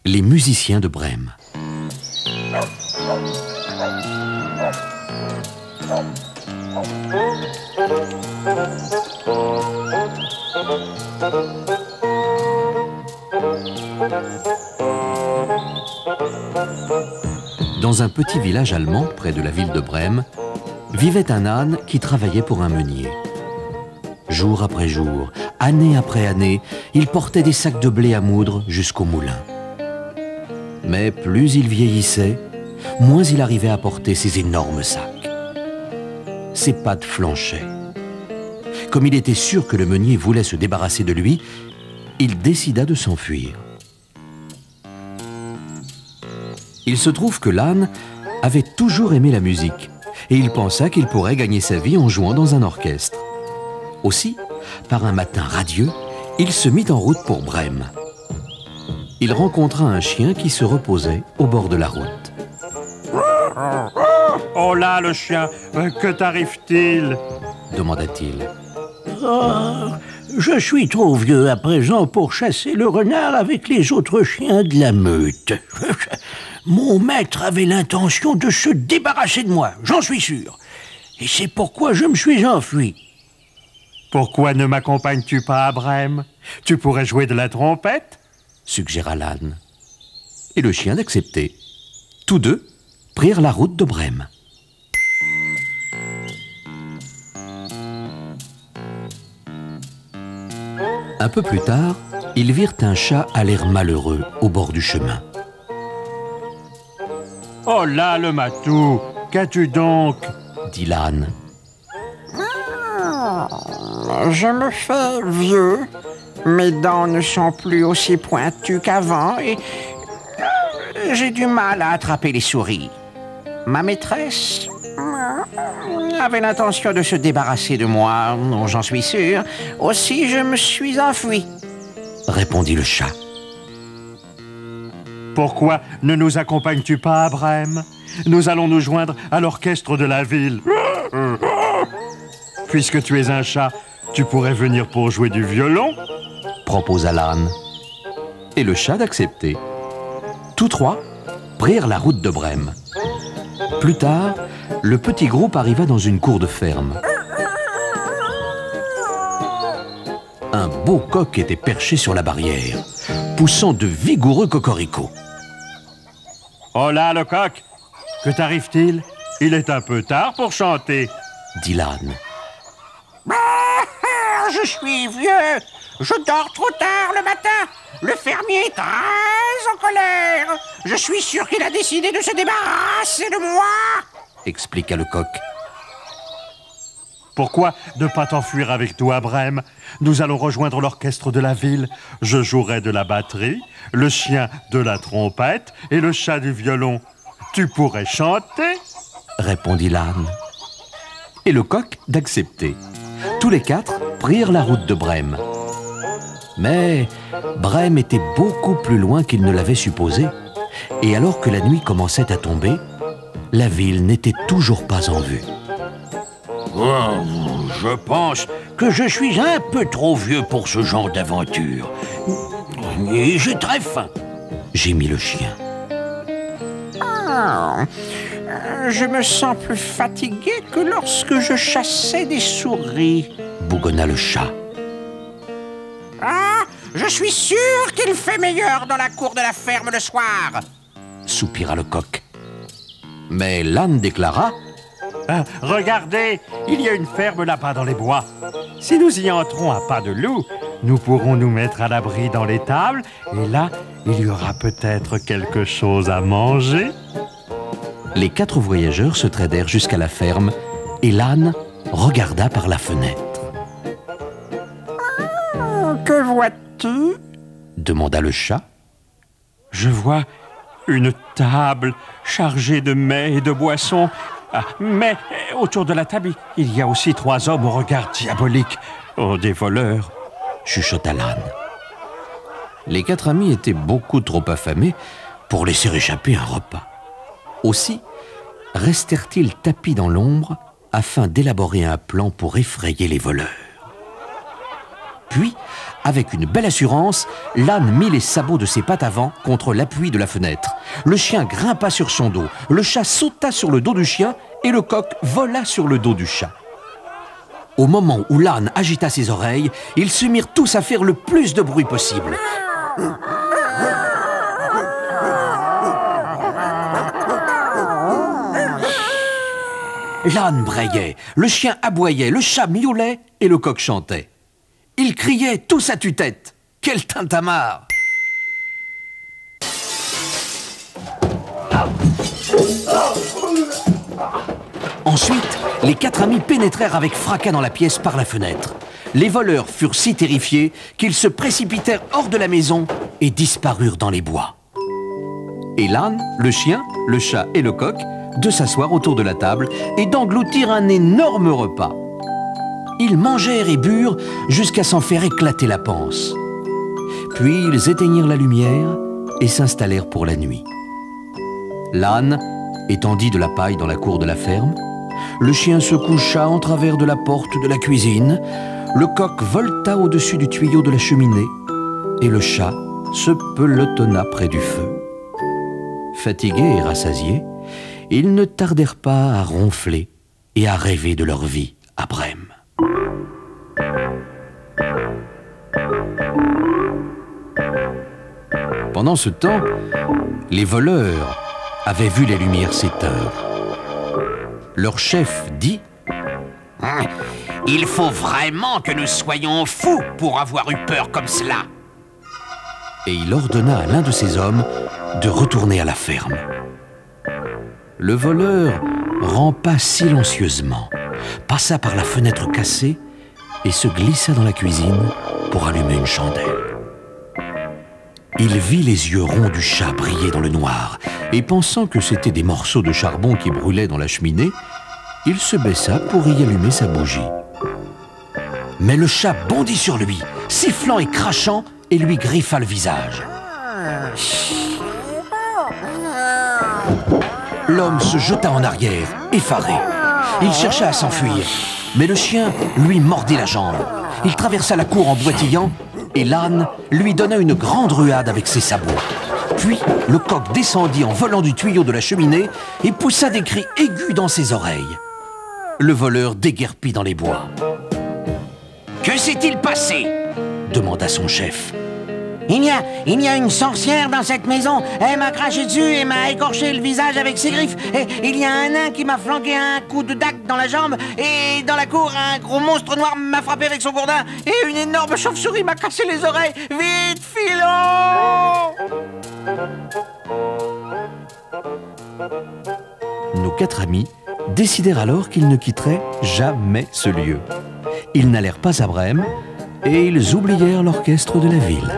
Les musiciens de Brême. Dans un petit village allemand, près de la ville de Brême, vivait un âne qui travaillait pour un meunier. Jour après jour, année après année, il portait des sacs de blé à moudre jusqu'au moulin. Mais plus il vieillissait, moins il arrivait à porter ces énormes sacs. Ses pattes flanchaient. Comme il était sûr que le meunier voulait se débarrasser de lui, il décida de s'enfuir. Il se trouve que l'âne avait toujours aimé la musique et il pensa qu'il pourrait gagner sa vie en jouant dans un orchestre. Aussi, par un matin radieux, il se mit en route pour Brême. Il rencontra un chien qui se reposait au bord de la route. « Oh là, le chien, que t'arrive-t-il » demanda-t-il. Oh, je suis trop vieux à présent pour chasser le renard avec les autres chiens de la meute. Mon maître avait l'intention de se débarrasser de moi, j'en suis sûr. Et c'est pourquoi je me suis enfui. Pourquoi ne m'accompagnes-tu pas à Brême? Tu pourrais jouer de la trompette, suggéra l'âne. Et le chien d'accepter. Tous deux prirent la route de Brême. Un peu plus tard, ils virent un chat à l'air malheureux au bord du chemin. « Oh là, le matou, qu'as-tu donc » dit l'âne. Je me fais vieux, mes dents ne sont plus aussi pointues qu'avant et j'ai du mal à attraper les souris. Ma maîtresse avait l'intention de se débarrasser de moi, j'en suis sûr. Aussi, je me suis enfui, répondit le chat. Pourquoi ne nous accompagnes-tu pas à Brême? Nous allons nous joindre à l'orchestre de la ville. Puisque tu es un chat, tu pourrais venir pour jouer du violon, proposa l'âne. Et le chat d'accepter. Tous trois prirent la route de Brême. Plus tard, le petit groupe arriva dans une cour de ferme. Un beau coq était perché sur la barrière, poussant de vigoureux cocoricots. « Oh là, le coq, que t'arrive-t-il? Il est un peu tard pour chanter, » dit l'âne. Je suis vieux, je dors trop tard le matin. Le fermier est très en colère. Je suis sûr qu'il a décidé de se débarrasser de moi, expliqua le coq. Pourquoi ne pas t'enfuir avec toi à Brême? Nous allons rejoindre l'orchestre de la ville. Je jouerai de la batterie, le chien de la trompette et le chat du violon. Tu pourrais chanter, répondit l'âne. Et le coq d'accepter. Tous les quatre prirent la route de Brême. Mais Brême était beaucoup plus loin qu'ils ne l'avaient supposé. Et alors que la nuit commençait à tomber, la ville n'était toujours pas en vue. Oh, je pense que je suis un peu trop vieux pour ce genre d'aventure. Et j'ai très faim, gémit le chien. Je me sens plus fatigué que lorsque je chassais des souris, bougonna le chat. Je suis sûr qu'il fait meilleur dans la cour de la ferme le soir, soupira le coq. Mais l'âne déclara: regardez, il y a une ferme là-bas dans les bois. Si nous y entrons à pas de loup, nous pourrons nous mettre à l'abri dans l'étable et là, il y aura peut-être quelque chose à manger. Les quatre voyageurs se traînèrent jusqu'à la ferme et l'âne regarda par la fenêtre. Que vois-tu? demanda le chat. Je vois une table chargée de mets et de boissons. Mais autour de la table, il y a aussi 3 hommes au regard diabolique. Oh, des voleurs, chuchota l'âne. Les 4 amis étaient beaucoup trop affamés pour laisser échapper un repas. Aussi restèrent-ils tapis dans l'ombre afin d'élaborer un plan pour effrayer les voleurs. Puis, Avec une belle assurance, l'âne mit les sabots de ses pattes avant contre l'appui de la fenêtre. Le chien grimpa sur son dos, le chat sauta sur le dos du chien et le coq vola sur le dos du chat. Au moment où l'âne agita ses oreilles, ils se mirent tous à faire le plus de bruit possible. L'âne brayait, le chien aboyait, le chat miaulait et le coq chantait. Ils criaient tous à tue-tête. Quel tintamarre! Ensuite, les 4 amis pénétrèrent avec fracas dans la pièce par la fenêtre. Les voleurs furent si terrifiés qu'ils se précipitèrent hors de la maison et disparurent dans les bois. Et l'âne, le chien, le chat et le coq de s'asseoir autour de la table et d'engloutir un énorme repas. Ils mangèrent et burent jusqu'à s'en faire éclater la panse. Puis ils éteignirent la lumière et s'installèrent pour la nuit. L'âne étendit de la paille dans la cour de la ferme. Le chien se coucha en travers de la porte de la cuisine. Le coq volta au-dessus du tuyau de la cheminée. Et le chat se pelotonna près du feu. Fatigués et rassasiés, ils ne tardèrent pas à ronfler et à rêver de leur vie à Brême. Pendant ce temps, les voleurs avaient vu les lumières s'éteindre. Leur chef dit « Il faut vraiment que nous soyons fous pour avoir eu peur comme cela. » Et il ordonna à l'un de ses hommes de retourner à la ferme. Le voleur rampa silencieusement, passa par la fenêtre cassée et se glissa dans la cuisine pour allumer une chandelle. Il vit les yeux ronds du chat briller dans le noir et pensant que c'étaient des morceaux de charbon qui brûlaient dans la cheminée, il se baissa pour y allumer sa bougie. Mais le chat bondit sur lui, sifflant et crachant, et lui griffa le visage. L'homme se jeta en arrière, effaré. Il chercha à s'enfuir, mais le chien lui mordit la jambe. Il traversa la cour en boitillant, et l'âne lui donna une grande ruade avec ses sabots. Puis le coq descendit en volant du tuyau de la cheminée et poussa des cris aigus dans ses oreilles. Le voleur déguerpit dans les bois. « Que s'est-il passé ?» demanda son chef. Il y a une sorcière dans cette maison. Elle m'a craché dessus et m'a écorché le visage avec ses griffes. Et il y a un nain qui m'a flanqué un coup de dague dans la jambe. Et dans la cour, un gros monstre noir m'a frappé avec son gourdin. Et une énorme chauve-souris m'a cassé les oreilles. Vite, filons! Nos 4 amis décidèrent alors qu'ils ne quitteraient jamais ce lieu. Ils n'allèrent pas à Brême et ils oublièrent l'orchestre de la ville.